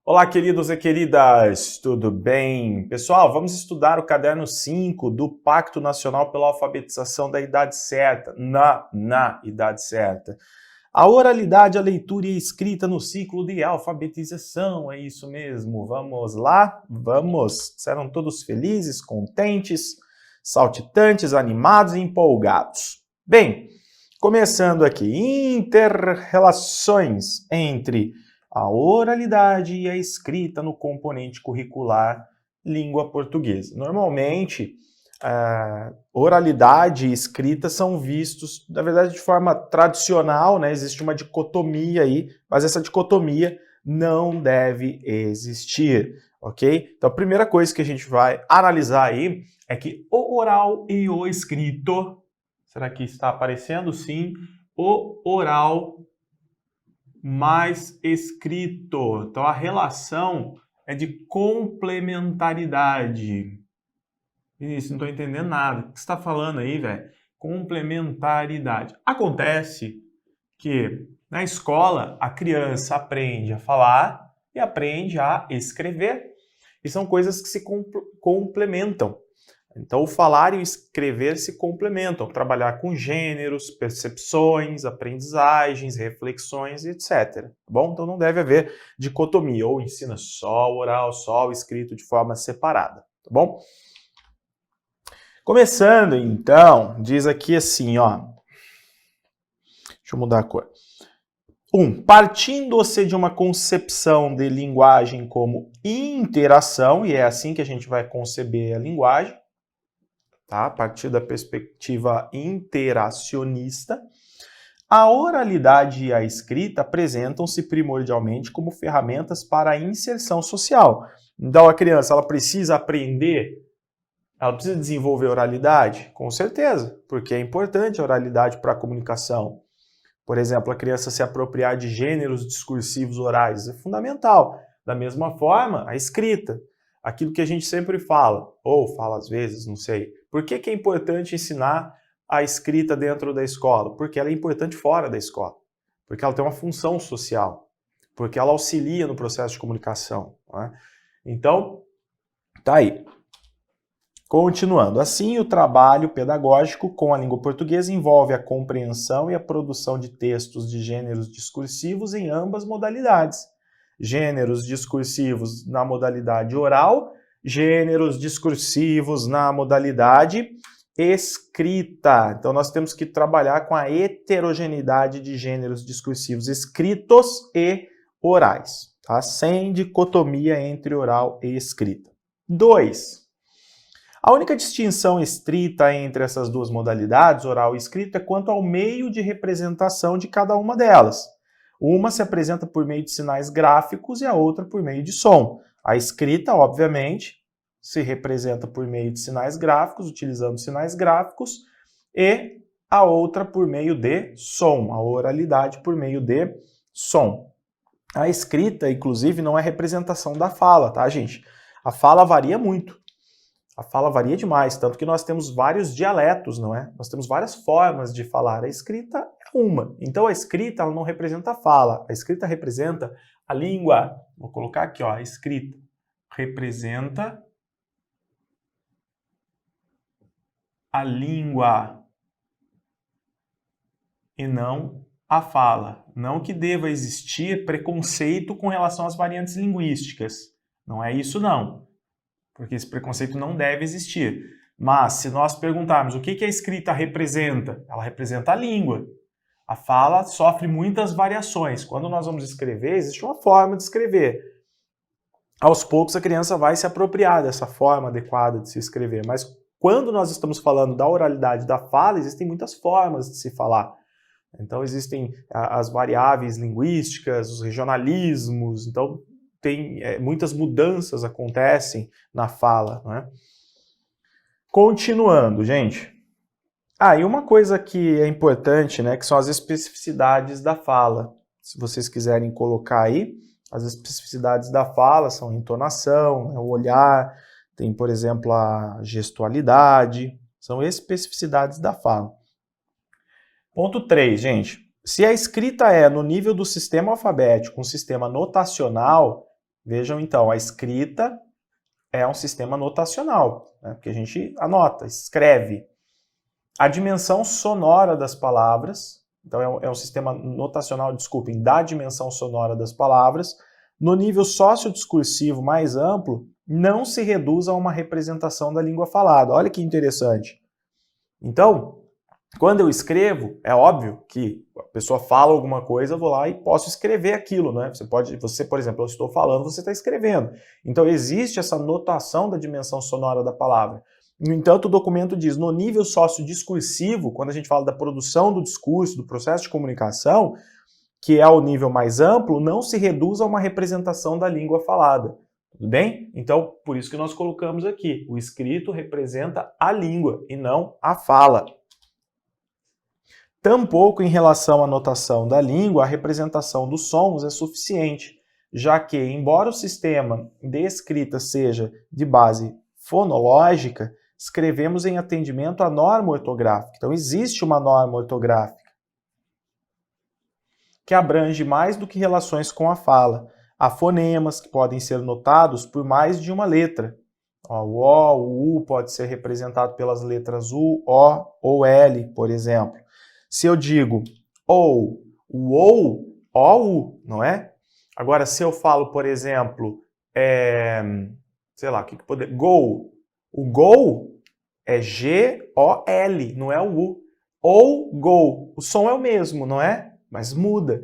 Olá, queridos e queridas, tudo bem? Pessoal, vamos estudar o caderno 5 do Pacto Nacional pela Alfabetização da Idade Certa, na idade certa. A oralidade, a leitura e a escrita no ciclo de alfabetização, é isso mesmo. Vamos lá? Vamos! Serão todos felizes, contentes, saltitantes, animados e empolgados. Bem, começando aqui, inter-relações entre a oralidade e a escrita no componente curricular língua portuguesa. Normalmente, oralidade e escrita são vistos, na verdade, de forma tradicional, né? Existe uma dicotomia aí, mas essa dicotomia não deve existir, ok? Então, a primeira coisa que a gente vai analisar aí é que o oral e o escrito, será que está aparecendo? Sim, o oral mais escrito. Então, a relação é de complementaridade. Isso, não estou entendendo nada. O que você está falando aí, velho? Complementaridade. Acontece que na escola a criança aprende a falar e aprende a escrever. E são coisas que se complementam. Então, o falar e o escrever se complementam. Trabalhar com gêneros, percepções, aprendizagens, reflexões, etc. Tá bom? Então, não deve haver dicotomia. Ou ensina só o oral, só o escrito de forma separada. Tá bom? Começando, então, diz aqui assim, ó. Deixa eu mudar a cor. 1. Partindo-se de uma concepção de linguagem como interação, e é assim que a gente vai conceber a linguagem, tá? A partir da perspectiva interacionista, a oralidade e a escrita apresentam-se primordialmente como ferramentas para a inserção social. Então, a criança ela precisa aprender, ela precisa desenvolver oralidade? Com certeza, porque é importante a oralidade para a comunicação. Por exemplo, a criança se apropriar de gêneros discursivos orais é fundamental. Da mesma forma, a escrita. Aquilo que a gente sempre fala, ou fala às vezes, não sei. Por que é importante ensinar a escrita dentro da escola? Porque ela é importante fora da escola. Porque ela tem uma função social. Porque ela auxilia no processo de comunicação. Não é? Então, tá aí. Continuando. Assim, o trabalho pedagógico com a língua portuguesa envolve a compreensão e a produção de textos de gêneros discursivos em ambas modalidades. Gêneros discursivos na modalidade oral, gêneros discursivos na modalidade escrita. Então, nós temos que trabalhar com a heterogeneidade de gêneros discursivos escritos e orais, tá? Sem dicotomia entre oral e escrita. 2. A única distinção estrita entre essas duas modalidades, oral e escrita, é quanto ao meio de representação de cada uma delas. Uma se apresenta por meio de sinais gráficos e a outra por meio de som. A escrita, obviamente, se representa por meio de sinais gráficos, utilizando sinais gráficos, e a outra por meio de som, a oralidade por meio de som. A escrita, inclusive, não é representação da fala, tá, gente? A fala varia muito. A fala varia demais, tanto que nós temos vários dialetos, não é? Nós temos várias formas de falar. A escrita é uma. Então a escrita ela não representa a fala. A escrita representa a língua. Vou colocar aqui, ó, a escrita representa a língua e não a fala. Não que deva existir preconceito com relação às variantes linguísticas. Não é isso, não. Porque esse preconceito não deve existir. Mas, se nós perguntarmos o que a escrita representa, ela representa a língua. A fala sofre muitas variações. Quando nós vamos escrever, existe uma forma de escrever. Aos poucos, a criança vai se apropriar dessa forma adequada de se escrever. Mas, quando nós estamos falando da oralidade da fala, existem muitas formas de se falar. Então, existem as variáveis linguísticas, os regionalismos, então muitas mudanças acontecem na fala, né? Continuando, gente. E uma coisa que é importante, né, que são as especificidades da fala. Se vocês quiserem colocar aí, as especificidades da fala são a entonação, né, o olhar, tem, por exemplo, a gestualidade, são especificidades da fala. Ponto 3, gente. Se a escrita é no nível do sistema alfabético, um sistema notacional, vejam então, a escrita é um sistema notacional, né? Porque a gente anota, escreve. A dimensão sonora das palavras, então é um sistema notacional, desculpem, da dimensão sonora das palavras, no nível sociodiscursivo mais amplo, não se reduz a uma representação da língua falada. Olha que interessante. Então, quando eu escrevo, é óbvio que a pessoa fala alguma coisa, eu vou lá e posso escrever aquilo, né? Você, por exemplo, eu estou falando, você está escrevendo. Então, existe essa notação da dimensão sonora da palavra. No entanto, o documento diz, no nível sociodiscursivo, quando a gente fala da produção do discurso, do processo de comunicação, que é o nível mais amplo, não se reduz a uma representação da língua falada. Tudo bem? Então, por isso que nós colocamos aqui, o escrito representa a língua e não a fala. Tampouco em relação à notação da língua, a representação dos sons é suficiente, já que, embora o sistema de escrita seja de base fonológica, escrevemos em atendimento à norma ortográfica. Então, existe uma norma ortográfica que abrange mais do que relações com a fala. Há fonemas que podem ser notados por mais de uma letra. O O, o U pode ser representado pelas letras U, O ou L, por exemplo. Se eu digo ou, o OU, não é? Agora, se eu falo, por exemplo, sei lá, o que poder... Gol. O gol é G-O-L, não é o U. Ou gol. O som é o mesmo, não é? Mas muda.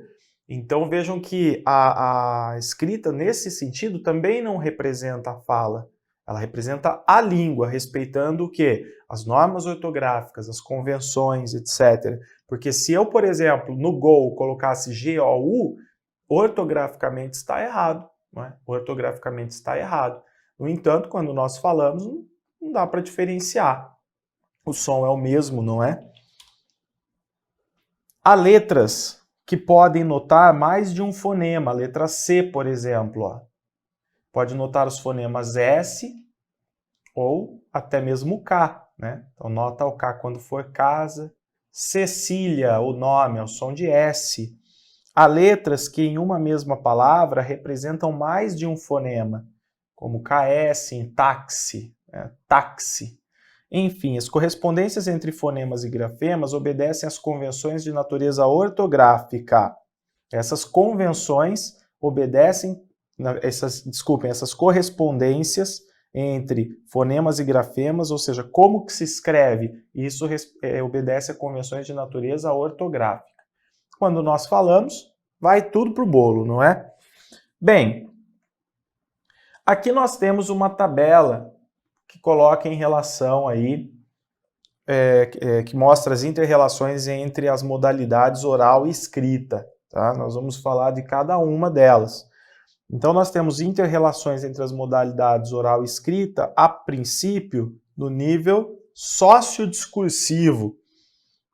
Então, vejam que a escrita, nesse sentido, também não representa a fala. Ela representa a língua, respeitando o quê? As normas ortográficas, as convenções, etc. Porque se eu, por exemplo, no Go colocasse G-O-U, ortograficamente está errado. Não é? Ortograficamente está errado. No entanto, quando nós falamos, não dá para diferenciar. O som é o mesmo, não é? Há letras que podem notar mais de um fonema. A letra C, por exemplo, ó. Pode notar os fonemas S ou até mesmo o K, né? Então, nota o K quando for casa. Cecília, o nome, é o som de S. Há letras que em uma mesma palavra representam mais de um fonema, como KS em táxi, né? Táxi. Enfim, as correspondências entre fonemas e grafemas obedecem às convenções de natureza ortográfica. Essas convenções obedecem, essas correspondências entre fonemas e grafemas, ou seja, como que se escreve, isso obedece a convenções de natureza ortográfica. Quando nós falamos, vai tudo para o bolo, não é? Bem, aqui nós temos uma tabela que coloca em relação aí, que mostra as inter-relações entre as modalidades oral e escrita. Tá? Nós vamos falar de cada uma delas. Então, nós temos inter-relações entre as modalidades oral e escrita, a princípio, no nível sociodiscursivo.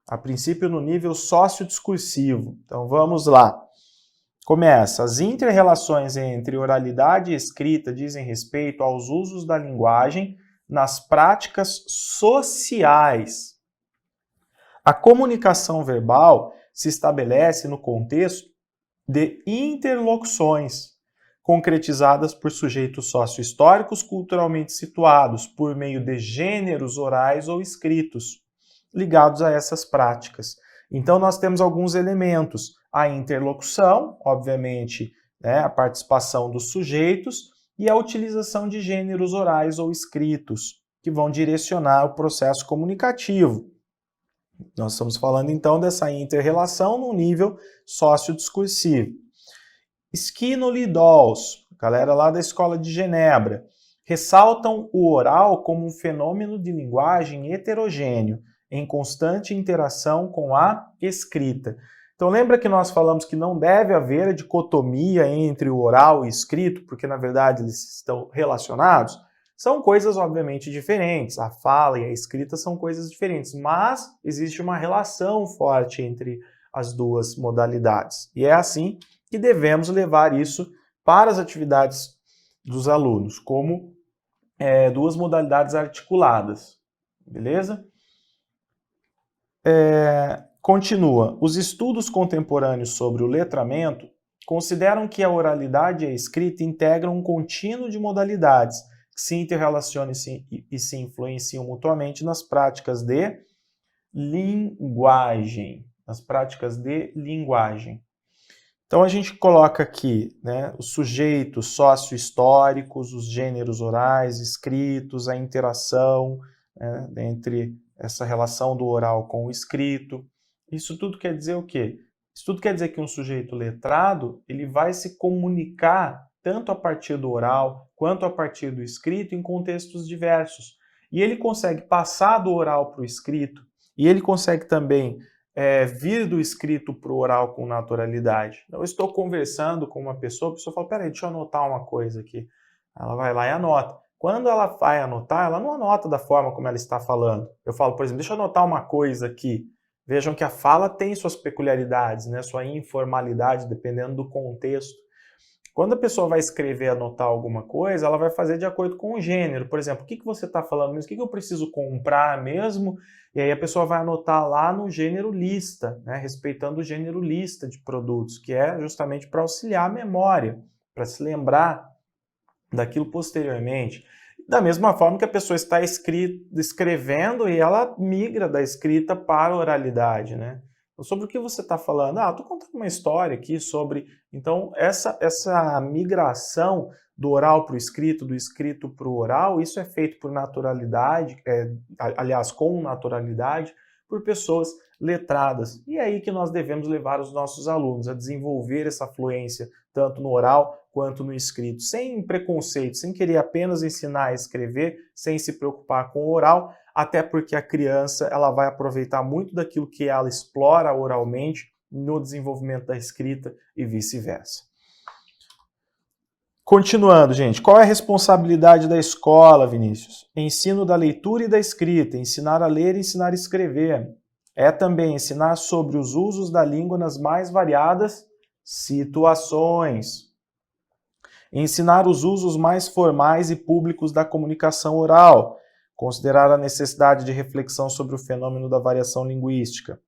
A princípio, no nível sociodiscursivo. Então, vamos lá. Começa. As inter-relações entre oralidade e escrita dizem respeito aos usos da linguagem nas práticas sociais. A comunicação verbal se estabelece no contexto de interlocuções, concretizadas por sujeitos sócio-históricos culturalmente situados, por meio de gêneros orais ou escritos, ligados a essas práticas. Então, nós temos alguns elementos. A interlocução, obviamente, né, a participação dos sujeitos, e a utilização de gêneros orais ou escritos, que vão direcionar o processo comunicativo. Nós estamos falando, então, dessa inter-relação no nível sociodiscursivo. Skinner e Dawes, galera lá da Escola de Genebra, ressaltam o oral como um fenômeno de linguagem heterogêneo, em constante interação com a escrita. Então lembra que nós falamos que não deve haver a dicotomia entre o oral e o escrito, porque na verdade eles estão relacionados? São coisas obviamente diferentes, a fala e a escrita são coisas diferentes, mas existe uma relação forte entre as duas modalidades. E é assim que devemos levar isso para as atividades dos alunos, como duas modalidades articuladas, beleza? Continua. Os estudos contemporâneos sobre o letramento consideram que a oralidade e a escrita integram um contínuo de modalidades que se interrelacionam e se influenciam mutuamente nas práticas de linguagem. Então a gente coloca aqui, né, os sujeitos sócio-históricos, os gêneros orais, escritos, a interação, né, entre essa relação do oral com o escrito. Isso tudo quer dizer o quê? Isso tudo quer dizer que um sujeito letrado, ele vai se comunicar tanto a partir do oral quanto a partir do escrito em contextos diversos. E ele consegue passar do oral para o escrito, e ele consegue também vir do escrito para o oral com naturalidade. Eu estou conversando com uma pessoa, a pessoa fala, peraí, deixa eu anotar uma coisa aqui. Ela vai lá e anota. Quando ela vai anotar, ela não anota da forma como ela está falando. Eu falo, por exemplo, deixa eu anotar uma coisa aqui. Vejam que a fala tem suas peculiaridades, né? Sua informalidade, dependendo do contexto. Quando a pessoa vai escrever, anotar alguma coisa, ela vai fazer de acordo com o gênero. Por exemplo, o que você está falando mesmo? O que eu preciso comprar mesmo? E aí a pessoa vai anotar lá no gênero lista, né? Respeitando o gênero lista de produtos, que é justamente para auxiliar a memória, para se lembrar daquilo posteriormente. Da mesma forma que a pessoa está escrevendo e ela migra da escrita para a oralidade, né? Sobre o que você está falando? Estou contando uma história aqui sobre... Então, essa migração do oral para o escrito, do escrito para o oral, isso é feito por naturalidade, aliás, com naturalidade, por pessoas letradas. E é aí que nós devemos levar os nossos alunos a desenvolver essa fluência, tanto no oral quanto no escrito, sem preconceito, sem querer apenas ensinar a escrever, sem se preocupar com o oral, até porque a criança ela vai aproveitar muito daquilo que ela explora oralmente no desenvolvimento da escrita e vice-versa. Continuando, gente, qual é a responsabilidade da escola, Vinícius? Ensino da leitura e da escrita, ensinar a ler e ensinar a escrever. É também ensinar sobre os usos da língua nas mais variadas situações. Ensinar os usos mais formais e públicos da comunicação oral. Considerar a necessidade de reflexão sobre o fenômeno da variação linguística.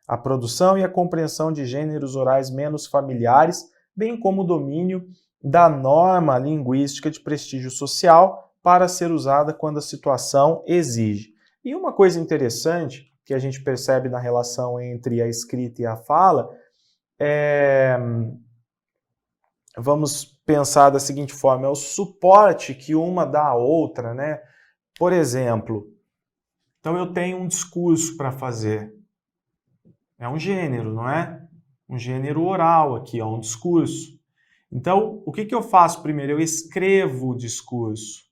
A produção e a compreensão de gêneros orais menos familiares, bem como o domínio da norma linguística de prestígio social para ser usada quando a situação exige. E uma coisa interessante que a gente percebe na relação entre a escrita e a fala vamos pensar da seguinte forma, é o suporte que uma dá à outra, né? Por exemplo, então eu tenho um discurso para fazer. É um gênero, não é? Um gênero oral aqui, ó, um discurso. Então, o que eu faço primeiro? Eu escrevo o discurso.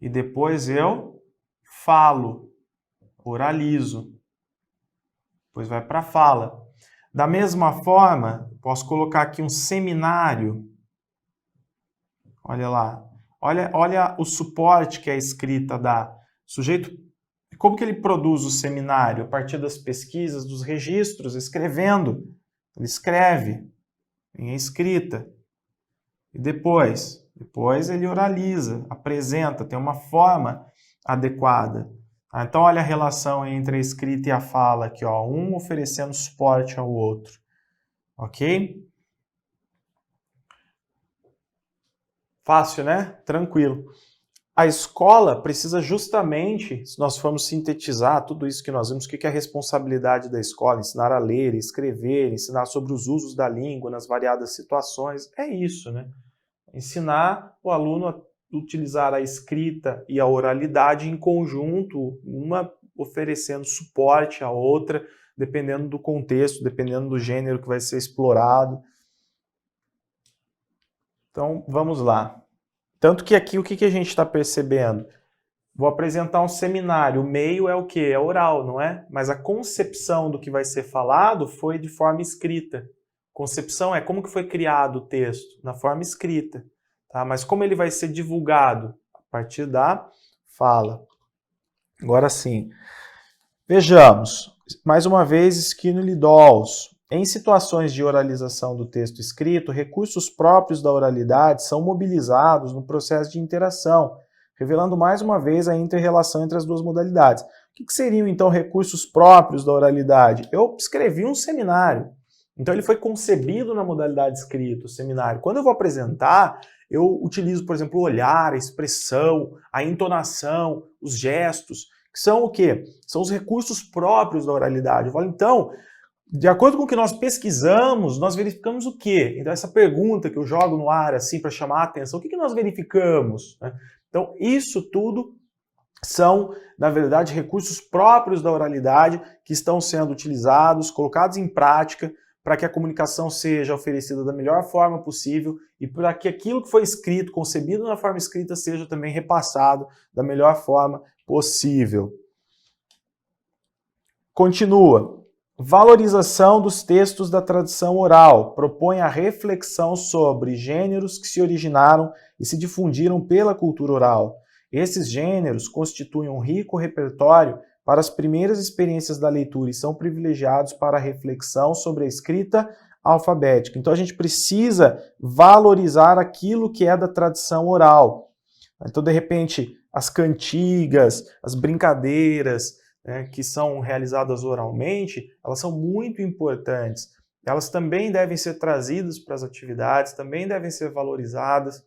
E depois eu falo, oralizo. Depois vai para a fala. Da mesma forma, posso colocar aqui um seminário. Olha lá. Olha o suporte que a escrita dá. O sujeito, como que ele produz o seminário? A partir das pesquisas, dos registros, escrevendo. Ele escreve em escrita. E depois ele oraliza, apresenta, tem uma forma adequada. Então, olha a relação entre a escrita e a fala aqui, ó, um oferecendo suporte ao outro. Ok? Fácil, né? Tranquilo. A escola precisa justamente, se nós formos sintetizar tudo isso que nós vimos, o que é a responsabilidade da escola? Ensinar a ler, escrever, ensinar sobre os usos da língua nas variadas situações. É isso, né? Ensinar o aluno a utilizar a escrita e a oralidade em conjunto, uma oferecendo suporte à outra, dependendo do contexto, dependendo do gênero que vai ser explorado. Então, vamos lá. Tanto que aqui, o que a gente está percebendo? Vou apresentar um seminário, o meio é o quê? É oral, não é? Mas a concepção do que vai ser falado foi de forma escrita. Concepção é como que foi criado o texto, na forma escrita. Tá? Mas como ele vai ser divulgado? A partir da fala. Agora sim. Vejamos. Mais uma vez, Skinner e Dawes. Em situações de oralização do texto escrito, recursos próprios da oralidade são mobilizados no processo de interação, revelando mais uma vez a inter-relação entre as duas modalidades. O que seriam, então, recursos próprios da oralidade? Eu escrevi um seminário, então ele foi concebido na modalidade escrita, o seminário. Quando eu vou apresentar, eu utilizo, por exemplo, o olhar, a expressão, a entonação, os gestos, que são o quê? São os recursos próprios da oralidade. Eu falo, então, de acordo com o que nós pesquisamos, nós verificamos o quê? Então, essa pergunta que eu jogo no ar, assim, para chamar a atenção, o que nós verificamos? Então, isso tudo são, na verdade, recursos próprios da oralidade que estão sendo utilizados, colocados em prática, para que a comunicação seja oferecida da melhor forma possível e para que aquilo que foi escrito, concebido na forma escrita, seja também repassado da melhor forma possível. Continua. Valorização dos textos da tradição oral. Propõe a reflexão sobre gêneros que se originaram e se difundiram pela cultura oral. Esses gêneros constituem um rico repertório para as primeiras experiências da leitura e são privilegiados para a reflexão sobre a escrita alfabética. Então a gente precisa valorizar aquilo que é da tradição oral. Então, de repente, as cantigas, as brincadeiras, que são realizadas oralmente, elas são muito importantes. Elas também devem ser trazidas para as atividades, também devem ser valorizadas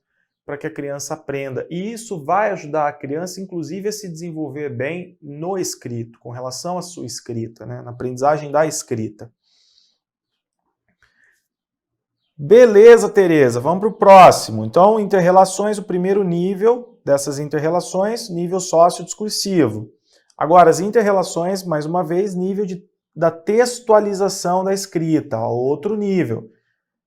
para que a criança aprenda. E isso vai ajudar a criança, inclusive, a se desenvolver bem no escrito, com relação à sua escrita, na aprendizagem da escrita. Beleza, Tereza, vamos para o próximo. Então, interrelações, o primeiro nível dessas interrelações, nível sócio-discursivo. Agora, as interrelações, mais uma vez, nível da textualização da escrita, outro nível.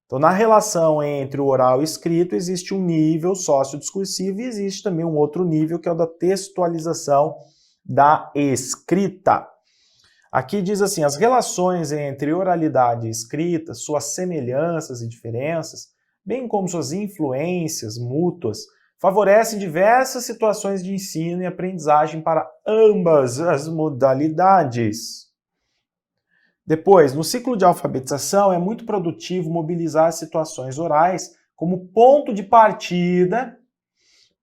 Então, na relação entre o oral e o escrito, existe um nível sócio-discursivo e existe também um outro nível, que é o da textualização da escrita. Aqui diz assim, as relações entre oralidade e escrita, suas semelhanças e diferenças, bem como suas influências mútuas, favorecem diversas situações de ensino e aprendizagem para ambas as modalidades. Depois, no ciclo de alfabetização, é muito produtivo mobilizar as situações orais como ponto de partida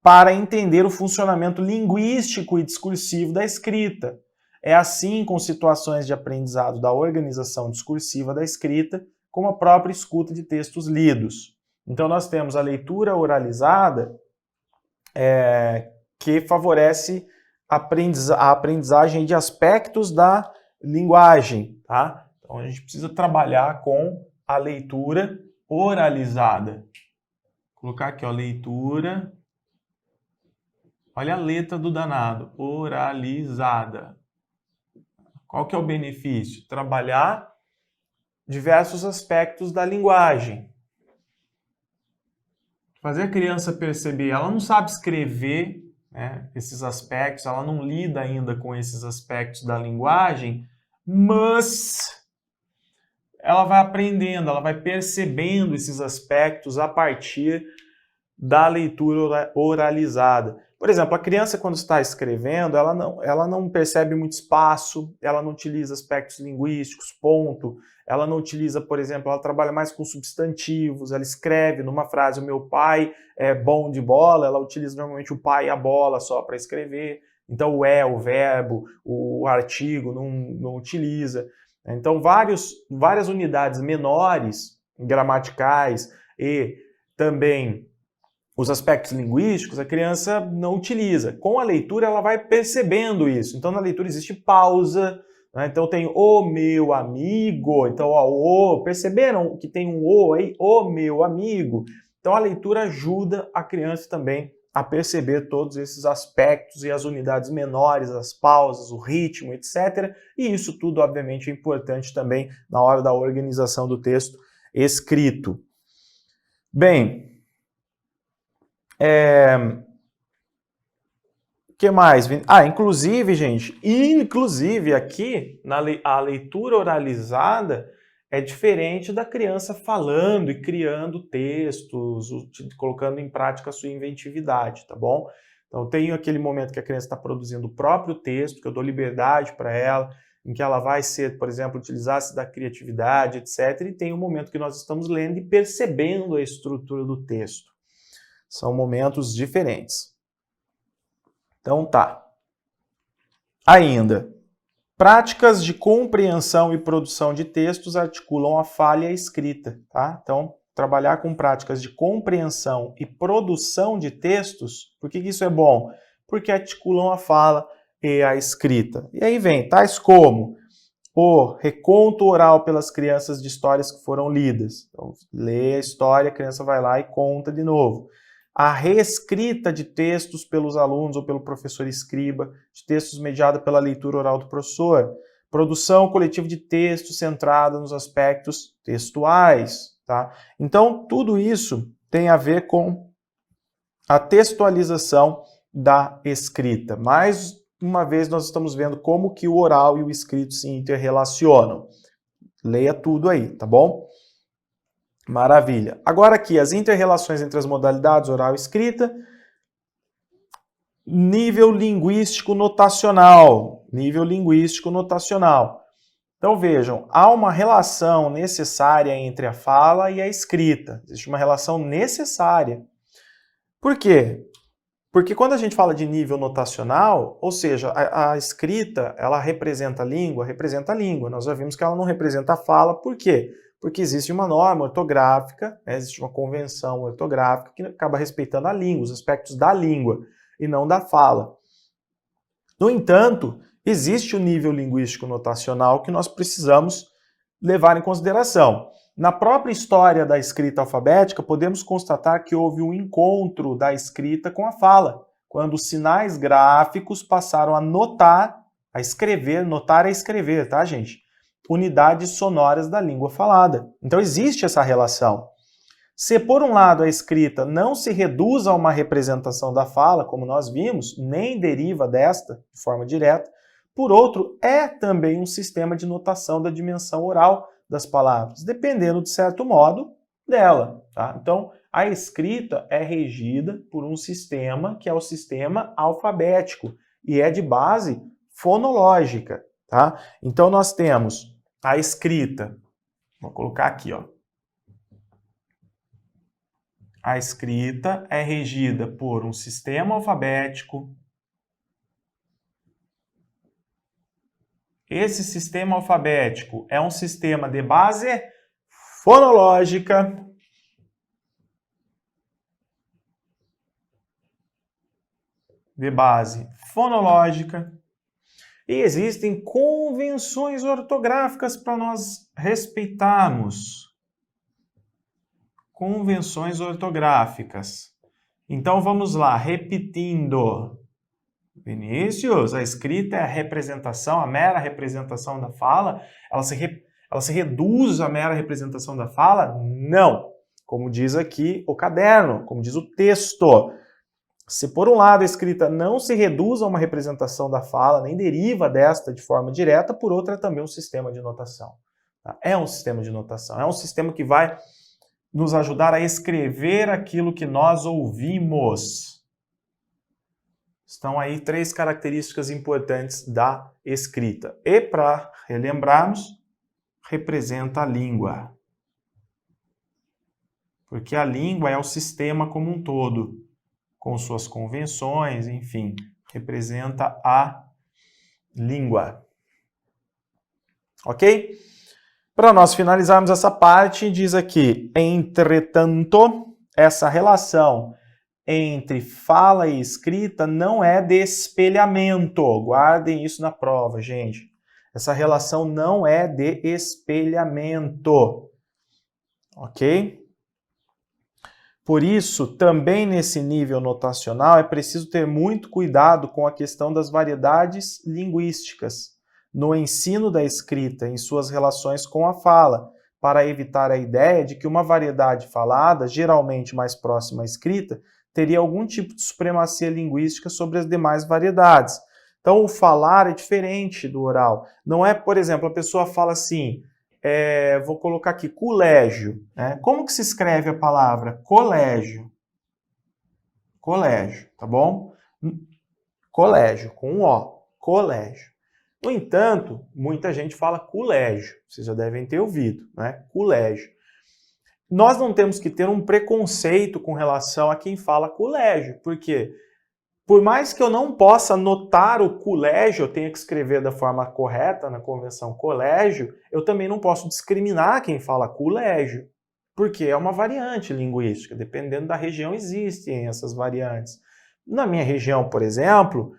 para entender o funcionamento linguístico e discursivo da escrita. É assim com situações de aprendizado da organização discursiva da escrita, como a própria escuta de textos lidos. Então, nós temos a leitura oralizada, que favorece a aprendizagem de aspectos da linguagem, tá? Então a gente precisa trabalhar com a leitura oralizada. Vou colocar aqui, ó, leitura. Olha a letra do danado, oralizada. Qual que é o benefício? Trabalhar diversos aspectos da linguagem. Fazer a criança perceber, ela não sabe escrever, esses aspectos, ela não lida ainda com esses aspectos da linguagem, mas ela vai aprendendo, ela vai percebendo esses aspectos a partir da leitura oralizada. Por exemplo, a criança, quando está escrevendo, ela não percebe muito espaço, ela não utiliza aspectos linguísticos, ponto. Ela não utiliza, por exemplo, ela trabalha mais com substantivos, ela escreve numa frase, o meu pai é bom de bola, ela utiliza normalmente o pai e a bola só para escrever. Então, o verbo, o artigo não utiliza. Então, várias unidades menores, gramaticais e também os aspectos linguísticos, a criança não utiliza. Com a leitura, ela vai percebendo isso. Então, na leitura existe pausa, então tem o meu amigo, então perceberam que tem um o aí? O meu amigo. Então a leitura ajuda a criança também a perceber todos esses aspectos e as unidades menores, as pausas, o ritmo, etc. E isso tudo, obviamente, é importante também na hora da organização do texto escrito. Bem, o que mais? Inclusive, gente, aqui, a leitura oralizada é diferente da criança falando e criando textos, colocando em prática a sua inventividade, tá bom? Então, tem aquele momento que a criança está produzindo o próprio texto, que eu dou liberdade para ela, em que ela vai ser, por exemplo, utilizar-se da criatividade, etc. E tem o momento que nós estamos lendo e percebendo a estrutura do texto. São momentos diferentes. Então tá. Ainda, práticas de compreensão e produção de textos articulam a fala e a escrita, tá? Então, trabalhar com práticas de compreensão e produção de textos, por que isso é bom? Porque articulam a fala e a escrita. E aí vem tais como o reconto oral pelas crianças de histórias que foram lidas. Então, lê a história, a criança vai lá e conta de novo. A reescrita de textos pelos alunos ou pelo professor escriba, de textos mediada pela leitura oral do professor. Produção coletiva de textos centrada nos aspectos textuais. Tá? Então, tudo isso tem a ver com a textualização da escrita. Mais uma vez, nós estamos vendo como que o oral e o escrito se interrelacionam. Leia tudo aí, tá bom? Maravilha. Agora aqui, as interrelações entre as modalidades oral e escrita. Nível linguístico notacional. Nível linguístico notacional. Então vejam, há uma relação necessária entre a fala e a escrita. Existe uma relação necessária. Por quê? Porque quando a gente fala de nível notacional, ou seja, a escrita, ela representa a língua. Nós já vimos que ela não representa a fala. Por quê? Porque existe uma norma ortográfica, né? Existe uma convenção ortográfica que acaba respeitando a língua, os aspectos da língua, e não da fala. No entanto, existe o nível linguístico notacional que nós precisamos levar em consideração. Na própria história da escrita alfabética, podemos constatar que houve um encontro da escrita com a fala, quando os sinais gráficos passaram a notar, a escrever, notar a escrever, tá, gente? Unidades sonoras da língua falada. Então existe essa relação. Se, por um lado, a escrita não se reduz a uma representação da fala, como nós vimos, nem deriva desta de forma direta, por outro, é também um sistema de notação da dimensão oral das palavras, dependendo, de certo modo, dela. Tá? Então, a escrita é regida por um sistema que é o sistema alfabético e é de base fonológica. Tá? Então, nós temos a escrita, vou colocar aqui, ó. A escrita é regida por um sistema alfabético. Esse sistema alfabético é um sistema de base fonológica. De base fonológica. E existem convenções ortográficas para nós respeitarmos. Convenções ortográficas. Então vamos lá, repetindo. Vinícius, a escrita é a representação, a mera representação da fala? Ela se reduz à mera representação da fala? Não. Como diz aqui o caderno, como diz o texto. Se por um lado a escrita não se reduz a uma representação da fala, nem deriva desta de forma direta, por outro é também um sistema de notação. Tá? É um sistema de notação, é um sistema que vai nos ajudar a escrever aquilo que nós ouvimos. Estão aí 3 características importantes da escrita. E para relembrarmos, representa a língua. Porque a língua é o sistema como um todo, com suas convenções, enfim, representa a língua. Ok? Para nós finalizarmos essa parte, diz aqui, entretanto, essa relação entre fala e escrita não é de espelhamento. Guardem isso na prova, gente. Essa relação não é de espelhamento. Ok? Por isso, também nesse nível notacional, é preciso ter muito cuidado com a questão das variedades linguísticas no ensino da escrita em suas relações com a fala, para evitar a ideia de que uma variedade falada, geralmente mais próxima à escrita, teria algum tipo de supremacia linguística sobre as demais variedades. Então, o falar é diferente do oral. Não é, por exemplo, a pessoa fala assim... vou colocar aqui, colégio. Né? Como que se escreve a palavra colégio? Colégio, tá bom? Colégio, com um O. Colégio. No entanto, muita gente fala colégio. Vocês já devem ter ouvido, né? Colégio. Nós não temos que ter um preconceito com relação a quem fala colégio. Por quê? Por mais que eu não possa notar o colégio, eu tenha que escrever da forma correta na convenção colégio, eu também não posso discriminar quem fala colégio, porque é uma variante linguística, dependendo da região existem essas variantes. Na minha região, por exemplo,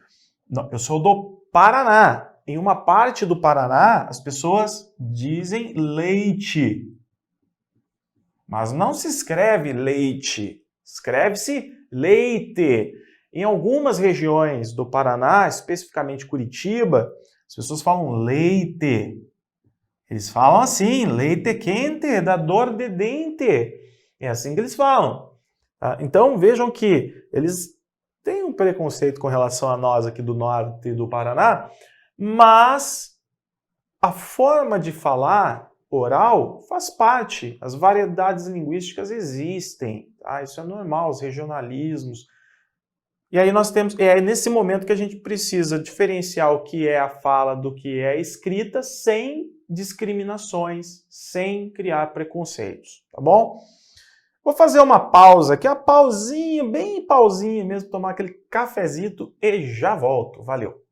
eu sou do Paraná. Em uma parte do Paraná, as pessoas dizem leite, mas não se escreve leite, escreve-se leite. Em algumas regiões do Paraná, especificamente Curitiba, as pessoas falam leite. Eles falam assim, leite quente, dá dor de dente. É assim que eles falam. Tá? Então vejam que eles têm um preconceito com relação a nós aqui do norte do Paraná, mas a forma de falar oral faz parte. As variedades linguísticas existem. Tá? Isso é normal, os regionalismos. E aí nós temos, é nesse momento que a gente precisa diferenciar o que é a fala do que é a escrita sem discriminações, sem criar preconceitos, tá bom? Vou fazer uma pausa aqui, uma pausinha, bem pausinha mesmo, tomar aquele cafezito e já volto. Valeu!